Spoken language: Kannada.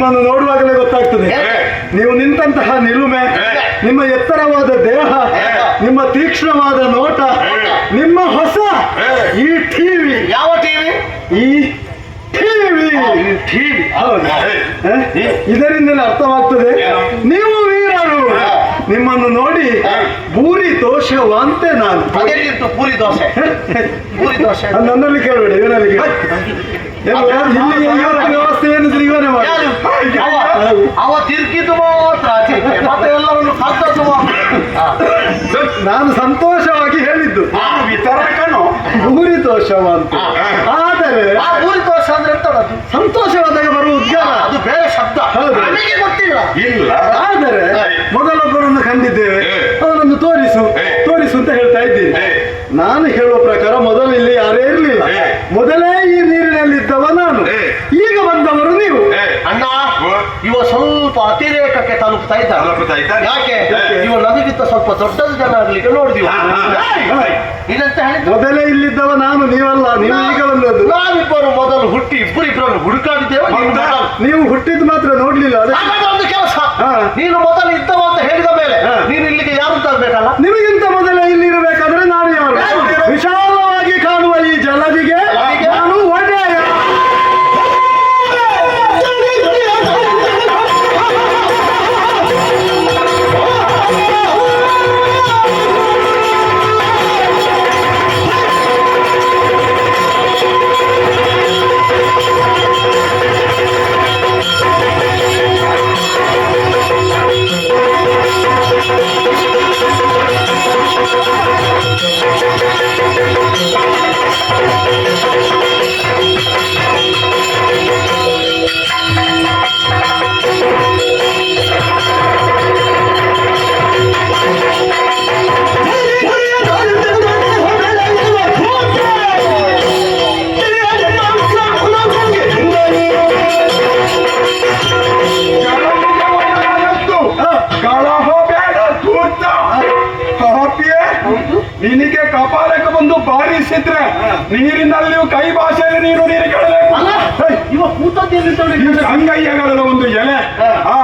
ನಿಮ್ಮನ್ನು ನೋಡುವಾಗಲೇ ಗೊತ್ತಾಗ್ತದೆ. ನೀವು ನಿಂತಹ ನಿಲುಮೆ, ನಿಮ್ಮ ಎತ್ತರವಾದ ದೇಹ, ನಿಮ್ಮ ತೀಕ್ಷ್ಣವಾದ ನೋಟ, ನಿಮ್ಮ ಹೊಸ ಈ ಟಿವಿ. ಯಾವ ಟಿವಿ? ಈ ಟಿವಿ. ಹೌದು, ಇದರಿಂದಲೇ ಅರ್ಥವಾಗ್ತದೆ ನೀವು ವೀರರು. ನಿಮ್ಮನ್ನು ನೋಡಿ ಭೂರಿ ದೋಷವಂತೆ ನಾನು. ಅದೇನಿತ್ತು ಪೂರಿ ದೋಸೆ? ಪೂರಿ ದೋಸೆ ನನ್ನಲ್ಲಿ ಕೇಳಬೇಡಿ, ಇವನಲ್ಲಿ ವ್ಯವಸ್ಥೆ ಏನಿದ್ರೆ ಇವನೇ ಮಾಡಿ. ಅವ ತಿರ್ಗಿದ್ದು ಮಾತ್ರ ಮತ್ತೆ ಎಲ್ಲವನ್ನು ಕದ್ದದ್ದು ಮಾತ್ರ. ನಾನು ಸಂತೋಷವಾಗಿ ಹೇಳಿದ್ದು ವಿತರಕನು ಭೂರಿ ದೋಷವಂತ. ಆದರೆ ಆ ಪೂರಿ ದೋಷ ಅಂದ್ರೆ ಎಂತದ್ದು? ಸಂತೋಷವಾದಾಗ ಬರುವ ಉದ್ಗಾರ, ಅದು ಬೇರೆ ಶಬ್ದ, ಹೌದು. ನನಗೆ ಗೊತ್ತಿಲ್ಲ. ಇಲ್ಲ. ಆದರೆ ಮೊದಲೊಬ್ಬರನ್ನು ಕಂಡಿದ್ದೇವೆ, ಅವನನ್ನು ತೋರಿಸು ತೋರಿಸು ಅಂತ ಹೇಳ್ತಾ ಇದ್ದೀನಿ. ನಾನು ಹೇಳುವ ಪ್ರಕಾರ ಮೊದಲು ಇಲ್ಲಿ ಯಾರೇ ಇರಲಿಲ್ಲ, ಮೊದಲೇ ಈ ನೀರಿನಲ್ಲಿದ್ದವ ನಾನು, ಈಗ ಬಂದವರು ನೀವು. ಅಣ್ಣ, ಇವ ಸ್ವಲ್ಪ ಅತಿರೇಕಕ್ಕೆ ತಲುಪ್ತಾ ಇದ್ದ. ಯಾಕೆ? ಇವ ನದಿಗಿಂತ ಸ್ವಲ್ಪ ದೊಡ್ಡದು ಜನ ಆಗ್ಲಿಕ್ಕೆ ನೋಡಿದ್ವಿ. ಇದಂತ ಹೇಳಿದ್ದು ಮೊದಲೇ ಇಲ್ಲಿದ್ದವ ನಾನು, ನೀವಲ್ಲ. ನೀವು ಈಗ ಬಂದದ್ದು. ನಾವಿಬ್ಬರು ಮೊದಲು ಹುಟ್ಟಿ ಇಬ್ಬರಿಬ್ಬರನ್ನು ಹುಡುಕಾಡಿದ್ದೇವೆ. ನೀವು ಹುಟ್ಟಿದ್ದು ಮಾತ್ರ ನೋಡ್ಲಿಲ್ಲ. ಒಂದು ಕೆಲಸ, ನೀನು ಮೊದಲು ಇದ್ದವ ಅಂತ ಹೇಳಿದ ಮೇಲೆ ನೀನು ಇಲ್ಲಿಗೆ ಯಾರು ತರಬೇಕಲ್ಲ? ನಿಮಗಿಂತ ಮೊದಲೇ ಇಲ್ಲಿರಬೇಕಾದ್ರೆ ನಾನು ಯಾರು? ವಿಶಾಲವಾಗಿ ಕಾಣುವ ಈ ಜಲದಿಗೆ ನಾನು ಒಡೆಯ. ನಿನಗೆ ಕಪಾಲಕ್ಕೆ ಬಂದು ಬಾರಿಸಿದ್ರೆ ನೀರಿನಲ್ಲಿ ಕೈ ಭಾಷೆಯಲ್ಲಿ ನೀರು ನೀರು ಕೇಳಬೇಕು. ಇವ ಕೂತದ್ದು ಅಂಗೈಯಗಳ ಒಂದು ಎಲೆ, ಆ